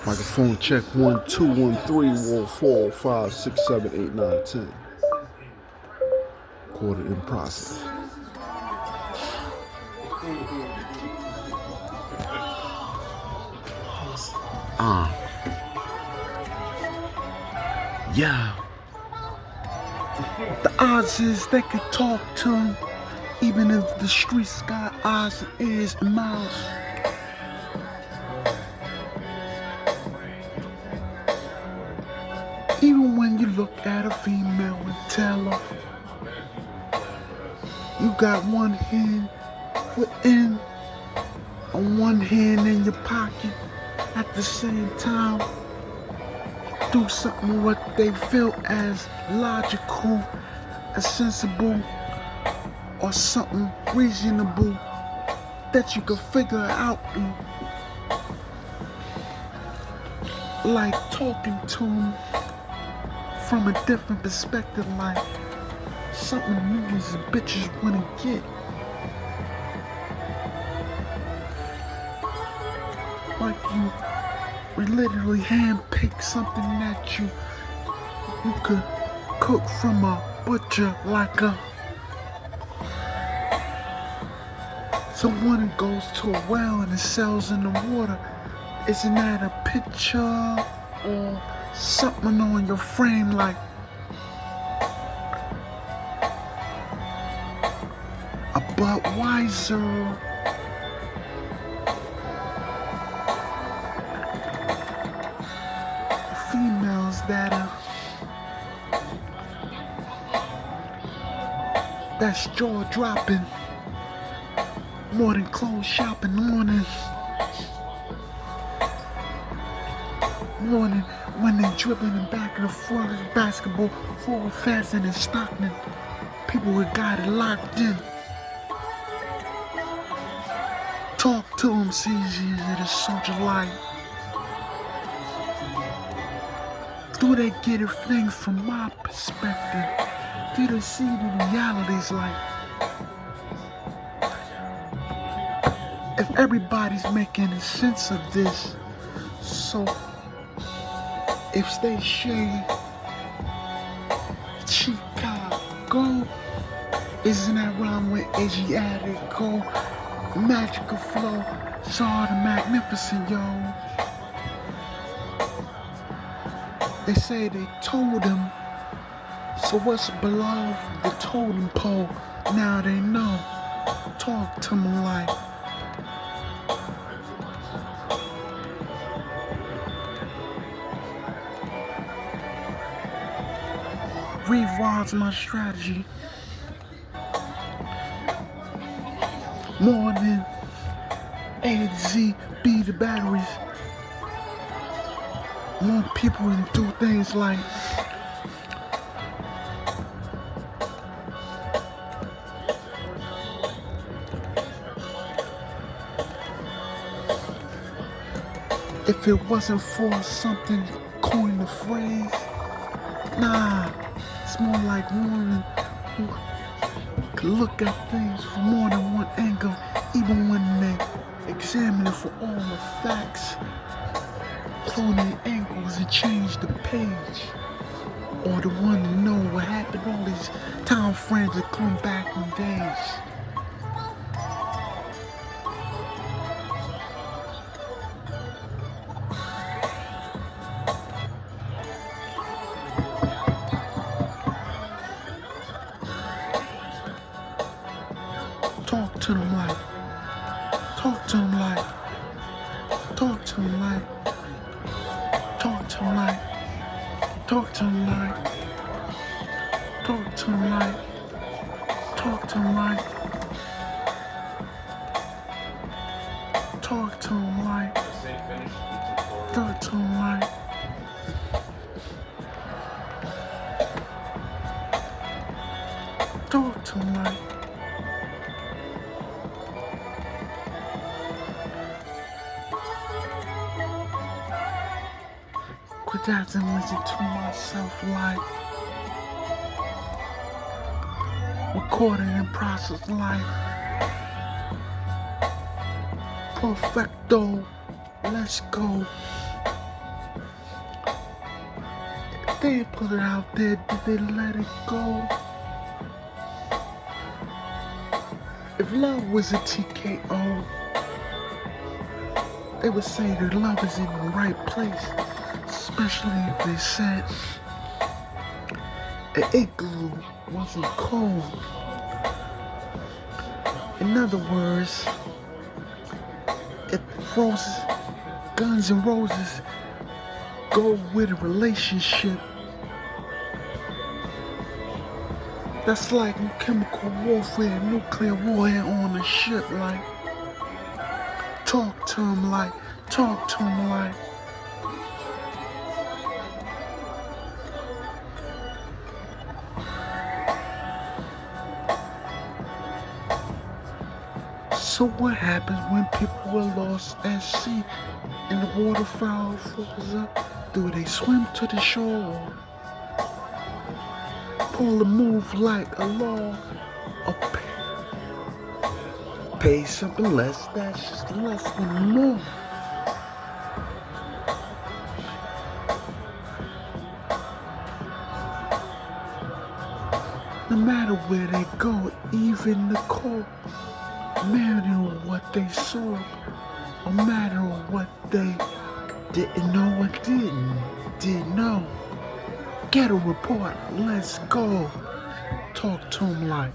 Microphone check 1 2 1 3 1 4 5 6 7 8 9 10. Recorded in process. Yeah. The odds is they could talk to him, even if the streets got eyes and ears and mouths. Even when you look at a female and tell her you got one hand within and one hand in your pocket at the same time, do something what they feel as logical, as sensible, or something reasonable that you can figure out, like talking to them from a different perspective, like something niggas and bitches wanna get. Like you literally handpick something that you could cook from a butcher, like someone who goes to a well and it sells in the water. Isn't that a picture or something on your frame, like a Budweiser? Females that's jaw dropping, more than clothes shopping, morning when they dribbling in back and forth of basketball, forward fast and Stockton. People who got it locked in. Talk to them, see it a soldier life. Do they get it things from my perspective? Do they see the realities like? If everybody's making sense of this, so if they say Chicago, isn't that rhyme with Asiatic go? Magical flow, saw the magnificent, yo. They say they told him, so what's below the totem pole? Now they know. Talk to me like. Rewild's my strategy. More than A to Z, B the batteries. More people and do things like if it wasn't for something coin the phrase, nah, it's more like one who could look at things from more than one angle, even when they examine it for all the facts, cloning angles and change the page, or the one to know what happened, all these time frames that come back in days. Talk to them like, talk to them like, talk to them like, talk to them like, talk to them like, talk to them like, talk to them like, talk to them like, talk to them like. Talk to them like. Quit that and listen to myself like. Recording in process like. Perfecto. Let's go. they put it out there, did they let it go? If love was a TKO, they would say that love is in the right place, especially if they said an igloo wasn't cold. In other words, if roses, Guns and Roses go with a relationship, that's like chemical warfare, nuclear warfare on a ship. Like, talk to him like. So what happens when people are lost at sea and the waterfowl falls up? Do they swim to the shore? Pull a move like a law? Or pay something less, that's just less than more. No matter where they go, even the cold, no matter what they saw, no matter what they didn't know or didn't know. Get a report, let's go. Talk to 'em like.